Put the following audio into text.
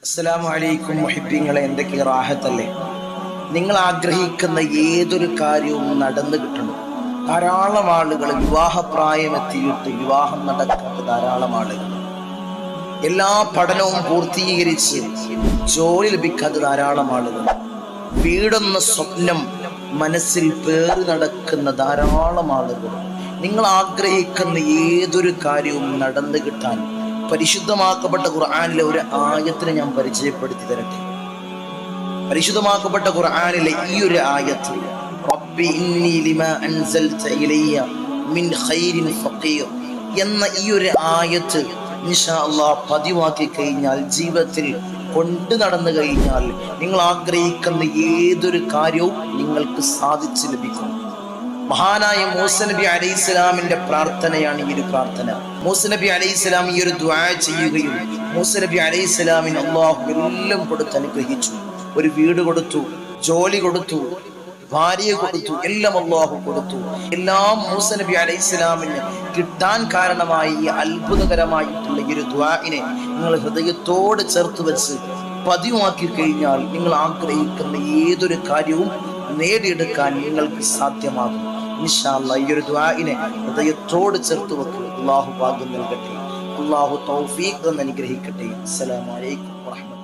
അസ്സലാമു അലൈക്കും മുഹിബ്ബീങ്ങളെ, എന്തൊക്കെ റാഹത്തല്ലേ? നിങ്ങൾ ആഗ്രഹിക്കുന്ന ഏതൊരു കാര്യവും നടന്നു കിട്ടണം. ധാരാളം ആളുകൾ വിവാഹപ്രായമെത്തിയിട്ട് വിവാഹം നടക്കാത്ത ധാരാളം ആളുകൾ, എല്ലാ പഠനവും പൂർത്തീകരിച്ച് ജോലി ലഭിക്കാത്ത ധാരാളം ആളുകൾ, വീടെന്ന സ്വപ്നം മനസ്സിൽ പേറി നടക്കുന്ന ധാരാളം ആളുകൾ. നിങ്ങൾ ആഗ്രഹിക്കുന്ന ഏതൊരു കാര്യവും നടന്നു കിട്ടാൻ പരിശുദ്ധമാക്കപ്പെട്ട ഖുർആനിലെ ഒരു ആയത്തിനെ ഞാൻ പരിചയപ്പെടുത്തി തരട്ടെ. പരിശുദ്ധമാക്കപ്പെട്ട ഖുർആനിലെ ഈ ഒരു ആയത്ത്, റബ്ബി ഇന്നി ലിമാ അൻസൽത ഇലയ്യ മിൻ ഖൈരിൻ ഫഖീർ എന്ന ഈ ഒരു ആയത്ത് ഇൻഷാ അല്ലാഹ് പതിവാക്കി കഴിഞ്ഞാൽ, ജീവിതത്തിൽ കൊണ്ടു നടന്നു കഴിഞ്ഞാൽ, നിങ്ങൾ ആഗ്രഹിക്കുന്ന ഏതൊരു കാര്യവും നിങ്ങൾക്ക് സാധിച്ചു ലഭിക്കും. മഹാനായ മൂസ നബി അലൈഹിസ്സലാമിന്റെ പ്രാർത്ഥനയാണ് ഈ ഒരു പ്രാർത്ഥന. മൂസ നബി അലൈഹിസ്സലാം ഈ ഒരു ദുആ ചെയ്യുകയും, മൂസ നബി അലൈഹിസ്സലാമിന് അല്ലാഹു എല്ലാം കൊടുത്ത് അനുഗ്രഹിച്ചു. ഒരു വീട് കൊടുത്തു, ജോലി കൊടുത്തു, ഭാര്യയെ കൊടുത്തു, എല്ലാം അല്ലാഹു കൊടുത്തു. എല്ലാം മൂസ നബി അലൈഹിസ്സലാമിന് കിട്ടാൻ കാരണമായി ഈ അത്ഭുതകരമായിട്ടുള്ള ഈ ഒരു ദുആഇനെ നിങ്ങൾ ഹൃദയത്തോട് ചേർത്ത് വെച്ച് പതിവാക്കി കഴിഞ്ഞാൽ, നിങ്ങൾ ആഗ്രഹിക്കുന്ന ഏതൊരു കാര്യവും നേടിയെടുക്കാൻ നിങ്ങൾക്ക് സാധ്യമാകും. ഇൻഷാ അല്ലാഹ് ഈ ഒരു ദുആഇനെ ഹൃദയത്തോട് ചേർത്ത് വെക്കുക. അല്ലാഹു ഭാഗ്യം നൽകട്ടെ, അല്ലാഹു തൗഫീഖ് അനുഗ്രഹിക്കട്ടെ. അസ്സലാമു അലൈക്കും വറഹ്മത്തുള്ളാഹി.